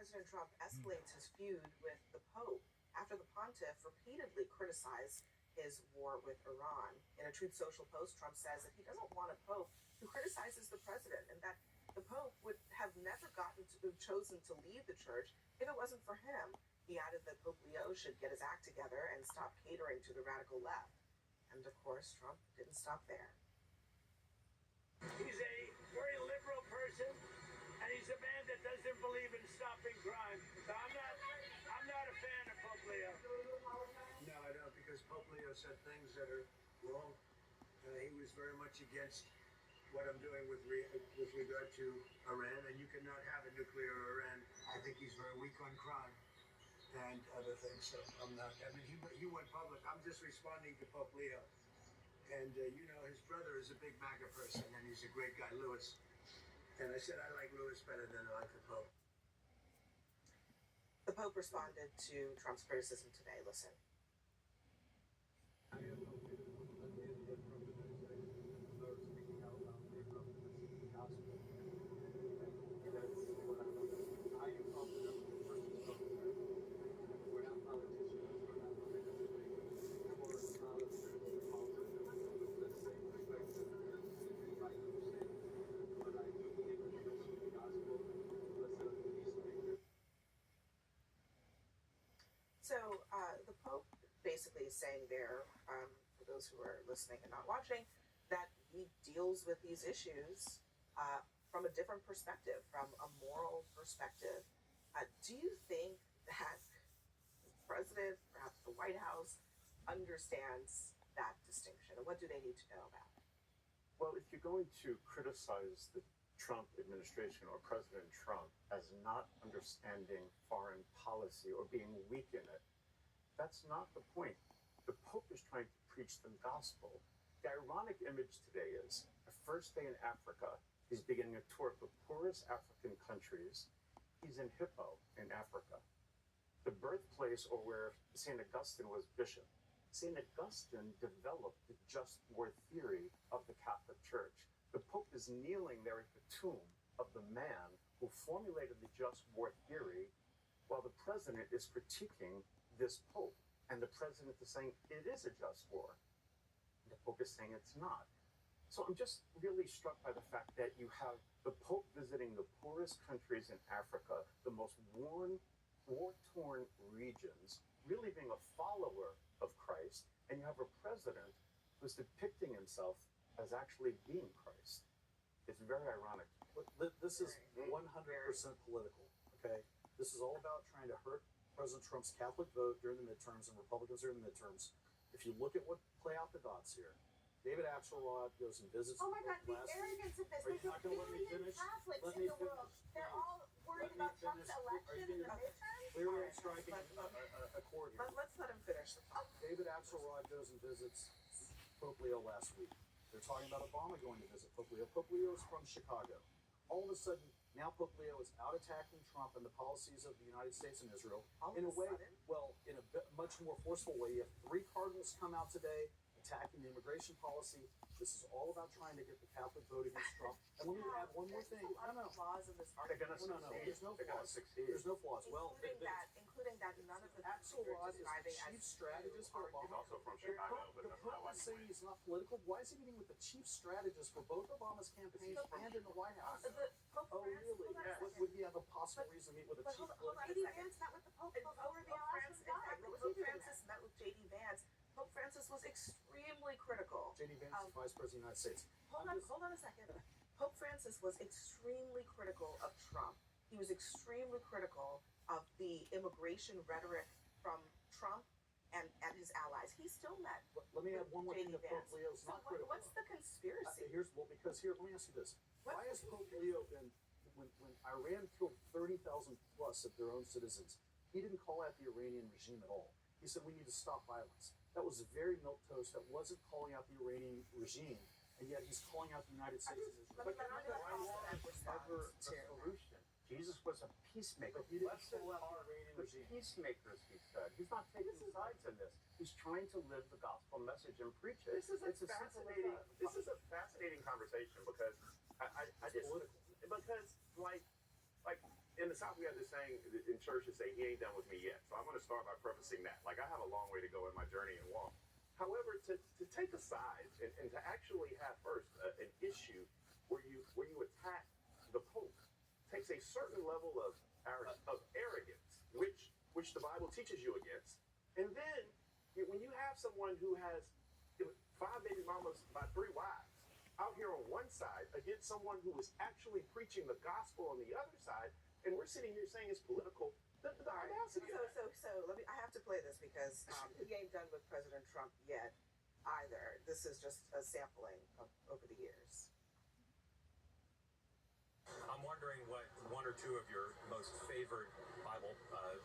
President Trump escalates his feud with the Pope after the pontiff repeatedly criticized his war with Iran. In a Truth Social post, Trump says that he doesn't want a Pope who criticizes the president and that the Pope would have never chosen to lead the church if it wasn't for him. He added that Pope Leo should get his act together and stop catering to the radical left. And of course, Trump didn't stop there. He's a very liberal person, and he's a man that doesn't believe in stopping crime. So I'm not a fan of Pope Leo. No, I don't, because Pope Leo said things that are wrong. He was very much against what I'm doing with regard to Iran, and you cannot have a nuclear Iran. I think he's very weak on crime and other things, so I'm not. I mean, he went public. I'm just responding to Pope Leo. And, his brother is a big MAGA person, and he's a great guy, Louis. And I said I like Louis better than I like the Pope. The Pope responded to Trump's criticism today. Listen. I am speaking out loud in favor of the gospel. That's what I am confident with the person's government. We're not politicians, we're not politically, or politics, with the same perspective as right understand. But I do believe in the message of the gospel. Blessed are the peacemakers. So the Pope basically is saying there, for those who are listening and not watching, that he deals with these issues from a different perspective, from a moral perspective. Do you think that the president, perhaps the White House, understands that distinction? And what do they need to know about it? Well, if you're going to criticize the Trump administration or President Trump as not understanding foreign policy or being weak in it, that's not the point. The Pope is trying to preach the gospel. The ironic image today is the first day in Africa, he's beginning a tour of the poorest African countries. He's in Hippo in Africa, the birthplace or where St. Augustine was bishop. St. Augustine developed the just war theory of the Catholic Church. The Pope is kneeling there at the tomb of the man who formulated the just war theory, while the president is critiquing this Pope. And the president is saying it is a just war. And the Pope is saying it's not. So I'm just really struck by the fact that you have the Pope visiting the poorest countries in Africa, the most war-torn regions, really being a follower of Christ, and you have a president who's depicting himself as actually being Christ. It's very ironic. This is 100% political, okay? This is all about trying to hurt President Trump's Catholic vote during the midterms and Republicans during the midterms. If you look at what play out the dots here, David Axelrod goes and visits. Oh my God, the arrogance of this. Are you There's not a going to let me billion finish? Catholics Let in me the world. finish. They're all worried about Trump's election in the midterms. Clearly, I'm striking a chord here. Let's let him finish the thought. David Axelrod goes and visits Pope Leo last week. They're talking about Obama going to visit Pope Leo. Pope Leo is from Chicago. All of a sudden, now Pope Leo is out attacking Trump and the policies of the United States and Israel. In a way, well, in a much more forceful way. You have 3 cardinals come out today attacking the immigration policy. This is all about trying to get the Catholic vote against Trump. And let me add one more thing. There's a lot of flaws in this They're argument. going to No, succeed. there's no They're going to flaws. succeed. There's no flaws. Including that none of the Axelrod is the chief strategist for Obama. He's also from Chicago, but The that's not Pope why is saying he's not political. Why is he meeting with the chief strategist for both Obama's campaigns and in the White House? Oh, really? Would he have a possible reason to meet with a chief hold on a J.D. second. Vance met with the Pope Pope before the election died. What was he Pope doing Francis met with J.D. Vance. Pope Francis was extremely critical. J.D. Vance is Vice President of the United States. Hold on a second. Pope Francis was extremely critical of Trump. He was extremely critical of the immigration rhetoric from Trump and his allies. He still met. Let me add one more thing J.D. that Pope Vance. Leo's So not critical. what's the conspiracy? Let me ask you this. Why has Pope Leo been, when Iran killed 30,000 plus of their own citizens, he didn't call out the Iranian regime at all. He said we need to stop violence. That was very milquetoast. That wasn't calling out the Iranian regime, and yet he's calling out the United States. Let me Why war is never the solution? Jesus was a peacemaker. But he didn't Blessed call out are the Iranian the regime. peacemakers, he said. He's not taking sides in this. He's trying to live the gospel message and preach it. This is It's as simple as that. This is a fascinating conversation because I just political. because like in the South, we have this saying in church to say, he ain't done with me yet. So I'm going to start by prefacing that. Like, I have a long way to go in my journey and walk. However, to take a side and to actually have first an issue where you attack the Pope takes a certain level of arrogance, which the Bible teaches you against. And then when you have someone who has 5 baby mamas by 3 wives out here on one side against someone who is actually preaching the gospel on the other side, and we're sitting here saying it's political, the audacity of that. So I have to play this because he ain't done with President Trump yet either. This is just a sampling of over the years. I'm wondering what one or two of your most favorite Bible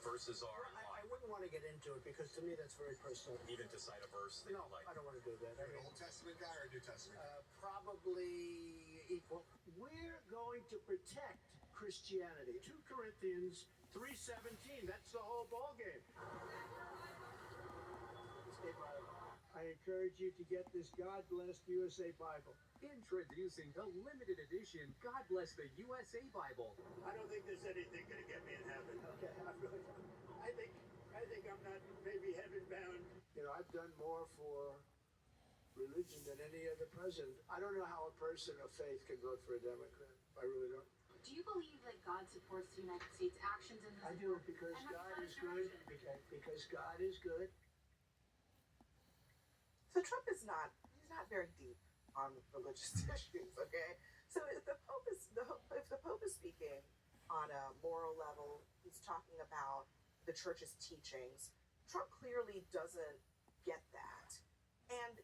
verses are. I wouldn't want to get into it because to me that's very personal. Even to cite a verse that No, you like. I don't want to do that. I mean, Old Testament guy or New Testament? probably equal. We're going to protect Christianity. 2 Corinthians 3:17. That's the whole ball game. I encourage you to get this God Bless USA Bible. Introducing the limited edition God Bless the USA Bible. I don't think there's anything going to get me in heaven. Okay, I really don't. I think I'm not maybe heaven bound. You know, I've done more for religion than any other president. I don't know how a person of faith can vote for a Democrat. I really don't. Do you believe that God supports the United States' actions in this I do war? because And that's God not is a good. direction. Because God is good. So Trump is he's not very deep on religious issues, okay? So if the Pope is speaking on a moral level, he's talking about the church's teachings. Trump clearly doesn't get that, and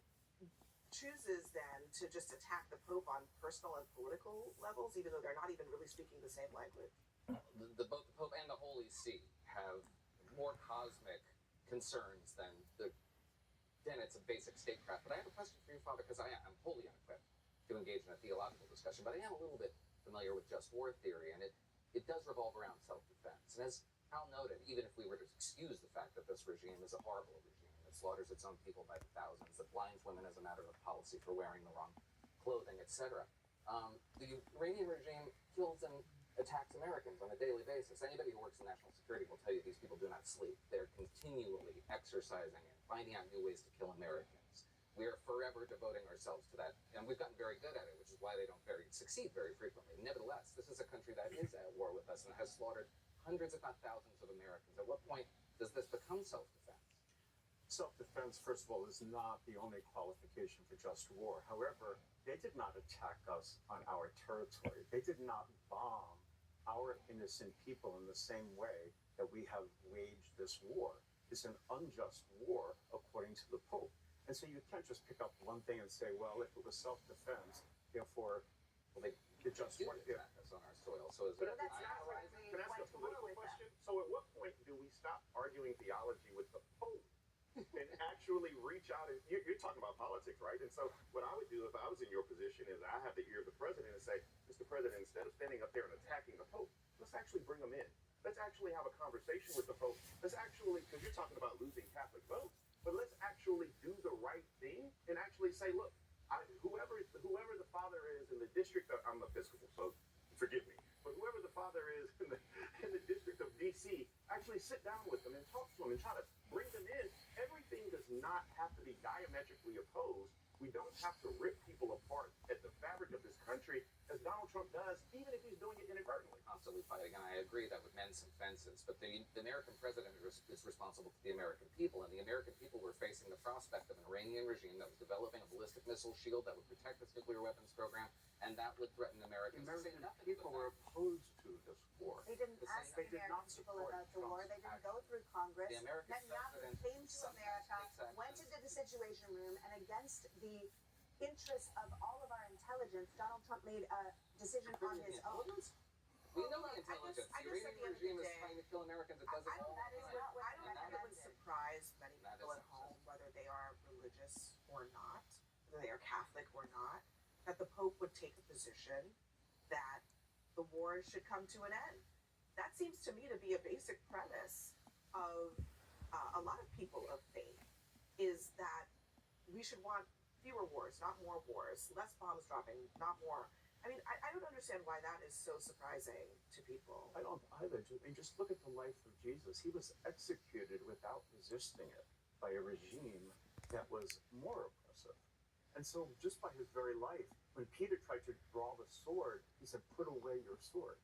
chooses then to just attack the Pope on personal and political levels, even though they're not even really speaking the same language. Both the Pope and the Holy See have more cosmic concerns than the tenets of basic statecraft. But I have a question for you, Father, because I am wholly unequipped to engage in a theological discussion, but I am a little bit familiar with just war theory, and it does revolve around self-defense. And as Hal noted, even if we were to excuse the fact that this regime is a horrible regime that slaughters its own people by the thousands, that blinds women as a matter of policy for wearing the wrong clothing, etc., the Iranian regime kills and attacks Americans on a daily basis. Anybody who works in national security will tell you these people do not sleep. They're continually exercising and finding out new ways to kill Americans. We are forever devoting ourselves to that, and we've gotten very good at it, which is why they don't succeed very frequently. Nevertheless, this is a country that is at war with us and has slaughtered hundreds, if not thousands, of Americans. At what point does this become self-defense? Self-defense, first of all, is not the only qualification for just war. However, they did not attack us on our territory. They did not bomb our innocent people in the same way that we have waged this war. It's an unjust war, according to the Pope. And so you can't just pick up one thing and say, well, if it was self-defense, therefore, Well, they just do what attack us on our soil. So is But it that's not what we Can I ask went a to war political with question? So at what point do we stop arguing theology with the Pope and actually reach out? And you're talking about politics, right? And so what I would do if I was in your position is I have the ear of the president and say, Mr. President, instead of standing up there and attacking the Pope, let's actually bring him in. Let's actually have a conversation with the Pope. Let's actually, because you're talking about losing Catholic votes, but let's actually do the right thing and actually say, look, whoever the father is in the district of, I'm Episcopal, so forgive me, but whoever the father is in the district of D.C., actually sit down with them and talk to them and try to bring them in. Everything does not have to be diametrically opposed. We don't have to rip people apart at the fabric of this country as Donald Trump does, even if he's doing it inadvertently. Constantly fighting, and I agree that with mends some fences, but the American president is responsible to the American people, and the American people were facing the prospect of an Iranian regime that was developing a ballistic missile shield that would protect its nuclear weapons program, and that would threaten Americans. American people were opposed to this war. They didn't The ask same- the they did not American people support about the war. They didn't go through Congress. The American Netanyahu president came to sometimes America, takes action. went into the Situation Room, and against the interests of all of our intelligence, Donald Trump made a decision on his own. We know Well, the look, I intelligence. guess The at the Iranian end of the regime is day, trying to kill Americans. It does it all the that is time. not what I don't think it would recommended. surprise many That people is at home, whether they are religious or not, whether they are Catholic or not, that the Pope would take a position that the war should come to an end. That seems to me to be a basic premise of a lot of people of faith, is that we should want fewer wars, not more wars, less bombs dropping, not more. I I mean, I don't understand why that is so surprising to people. I don't either. I mean, just look at the life of Jesus. He was executed without resisting it by a regime that was more oppressive. And so, just by his very life, when Peter tried to draw the sword, he said, "Put away your sword.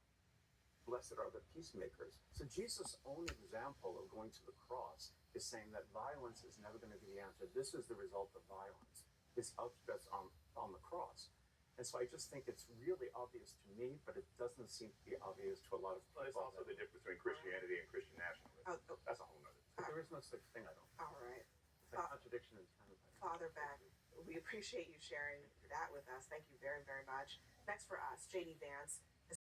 Blessed are the peacemakers." So, Jesus' own example of going to the cross is saying that violence is never going to be the answer. This is the result of violence. This outstretched on the cross. And so I just think it's really obvious to me, but it doesn't seem to be obvious to a lot of people. Well, it's also the difference between Christianity and Christian nationalism. That's a whole nother. But there is no such thing, I don't think. All right. It's a contradiction in terms. Father Beck, we appreciate you sharing that with us. Thank you very, very much. Next for us, JD Vance.